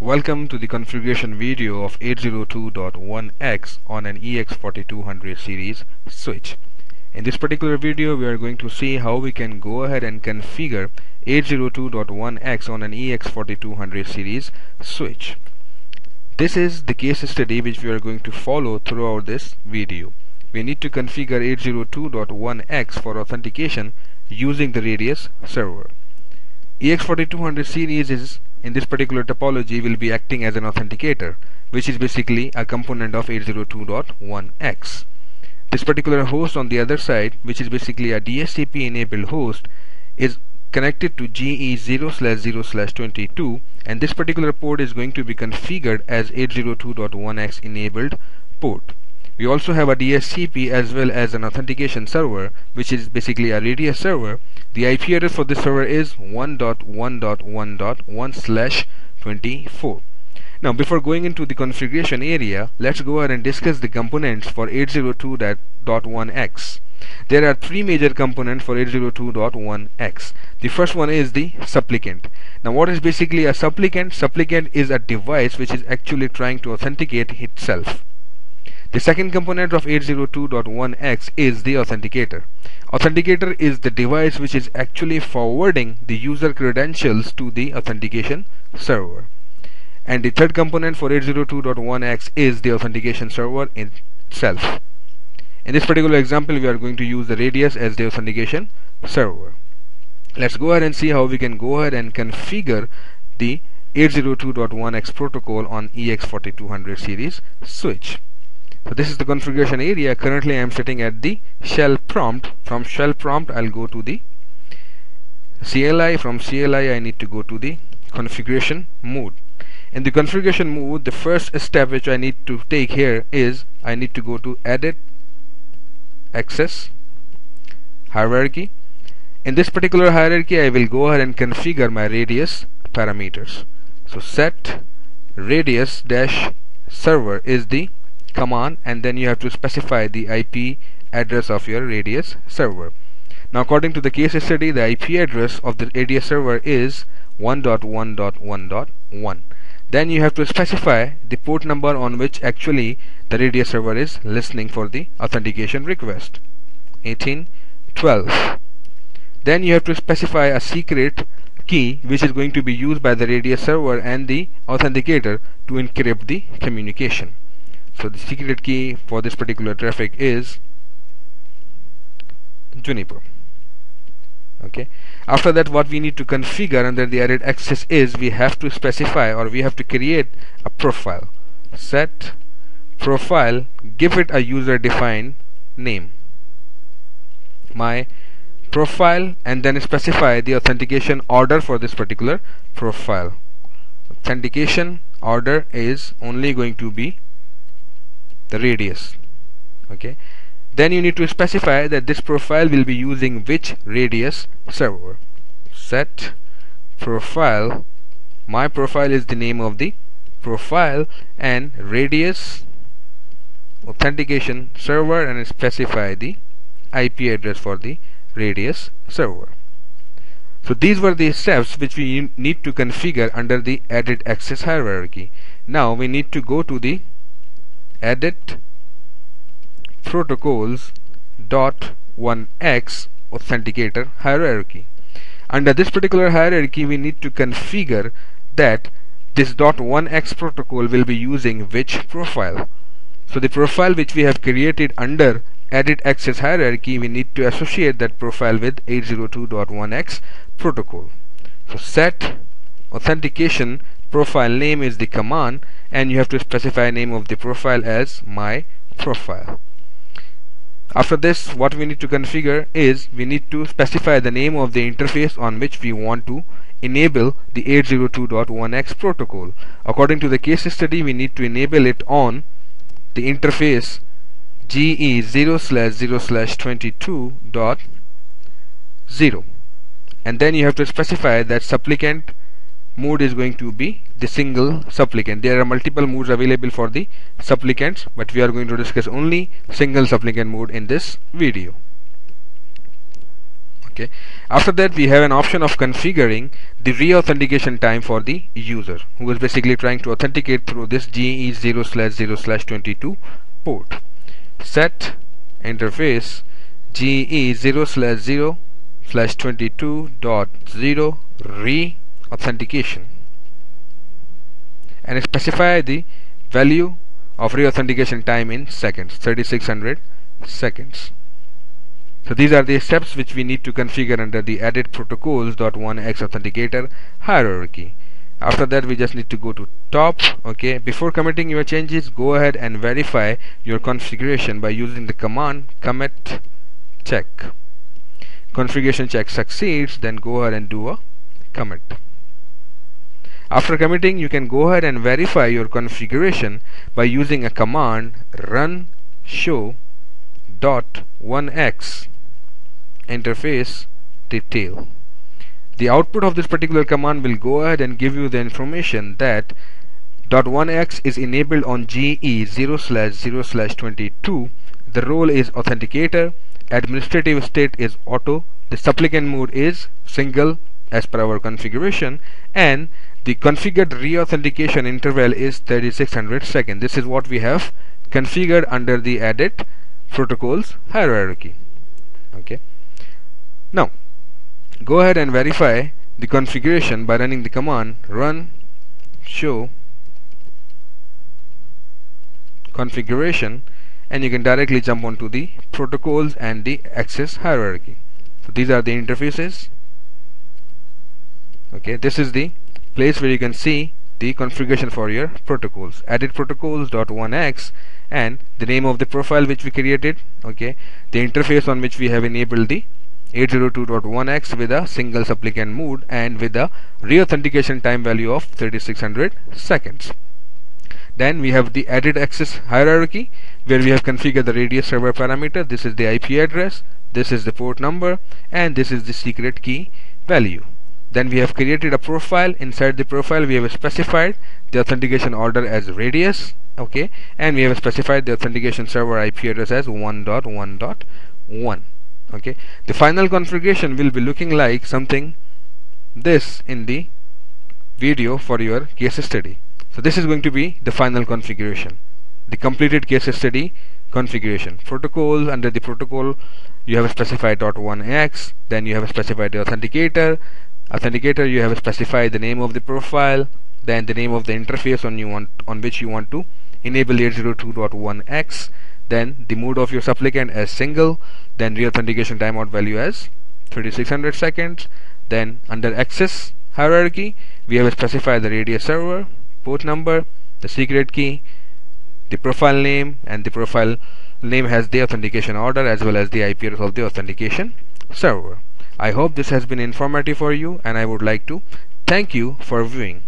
Welcome to the configuration video of 802.1x on an EX4200 series switch. In this particular video we are going to see how we can go ahead and configure 802.1x on an EX4200 series switch. This is the case study which we are going to follow throughout this video. We need to configure 802.1x for authentication using the Radius server. EX4200 series is in this particular topology will be acting as an authenticator, which is basically a component of 802.1x. This particular host on the other side, which is basically a DHCP enabled host, is connected to GE0/0/22, and this particular port is going to be configured as 802.1x enabled port. We also have a DHCP as well as an authentication server, which is basically a Radius server. The IP address for this server is 1.1.1.1/24. Now, before going into the configuration area, let's go ahead and discuss the components for 802.1x. There are three major components for 802.1x. The first one is the supplicant. Now, what is basically a supplicant? Supplicant is a device which is actually trying to authenticate itself. The second component of 802.1x is the authenticator. Authenticator is the device which is actually forwarding the user credentials to the authentication server. And the third component for 802.1x is the authentication server itself. In this particular example, we are going to use the Radius as the authentication server. Let's go ahead and see how we can go ahead and configure the 802.1x protocol on EX4200 series switch. So this is the configuration area. Currently I am sitting at the shell prompt. From shell prompt I'll go to the CLI. From CLI I need to go to the configuration mode. In the configuration mode, the first step which I need to take here is I need to go to edit access hierarchy. In this particular hierarchy I will go ahead and configure my Radius parameters. So set Radius dash server is the command, and then you have to specify the IP address of your Radius server. Now, according to the case study, the IP address of the Radius server is 1.1.1.1. Then you have to specify the port number on which actually the Radius server is listening for the authentication request, 1812. Then you have to specify a secret key which is going to be used by the Radius server and the authenticator to encrypt the communication. So the secret key for this particular traffic is Juniper. Okay. After that, what we need to configure under the edit access is we have to specify, or we have to create a profile. Set profile, give it a user defined name, my profile, and then specify the authentication order for this particular profile. Authentication order is only going to be the Radius. Okay. Then you need to specify that this profile will be using which Radius server. Set profile, my profile is the name of the profile, and Radius authentication server, and specify the IP address for the Radius server. So these were the steps which we need to configure under the edit access hierarchy. Now we need to go to the edit protocols.1x authenticator hierarchy. Under this particular hierarchy we need to configure that this .1x protocol will be using which profile. So the profile which we have created under edit access hierarchy, we need to associate that profile with 802.1x protocol. So set authentication profile name is the command, and you have to specify name of the profile as my profile. After this, what we need to configure is we need to specify the name of the interface on which we want to enable the 802.1x protocol. According to the case study, we need to enable it on the interface GE0/0/22.0, and then you have to specify that supplicant mode is going to be the single supplicant. There are multiple modes available for the supplicants, but we are going to discuss only single supplicant mode in this video. Okay. After that, we have an option of configuring the re-authentication time for the user who is basically trying to authenticate through this GE0/0/22 port. Set interface GE0/0/22.0 re-authentication, and specify the value of re-authentication time in seconds, 3600 seconds. So these are the steps which we need to configure under the added protocols.1x authenticator hierarchy. After that, we just need to go to top. Okay, before committing your changes, go ahead and verify your configuration by using the command commit check. Configuration check succeeds, then go ahead and do a commit. After committing, you can go ahead and verify your configuration by using a command run show.1x interface detail. The output of this particular command will go ahead and give you the information that .1x is enabled on GE0/0/22. The role is authenticator, administrative state is auto, the supplicant mode is single as per our configuration, and the configured re-authentication interval is 3600 seconds. This is what we have configured under the added protocols hierarchy. Okay. Now, go ahead and verify the configuration by running the command run show configuration, and you can directly jump onto the protocols and the access hierarchy. So these are the interfaces. Okay, this is the place where you can see the configuration for your protocols. Added protocols.1x and the name of the profile which we created. Okay, the interface on which we have enabled the 802.1x with a single supplicant mode and with a re-authentication time value of 3600 seconds. Then we have the added access hierarchy where we have configured the radius server parameter. This is the IP address, this is the port number, and this is the secret key value. Then we have created a profile. Inside the profile we have specified the authentication order as radius, okay, and we have specified the authentication server IP address as 1.1.1. okay. The final configuration will be looking like something this in the video for your case study. So this is going to be the final configuration, the completed case study configuration. Protocols, under the protocol you have specified .1x, then you have specified the authenticator you have specified the name of the profile, then the name of the interface on which you want to enable 802.1x, then the mode of your supplicant as single, then re-authentication timeout value as 3600 seconds. Then under access hierarchy we have specified the radius server, port number, the secret key, the profile name, and the profile name has the authentication order as well as the IP address of the authentication server. I hope this has been informative for you, and I would like to thank you for viewing.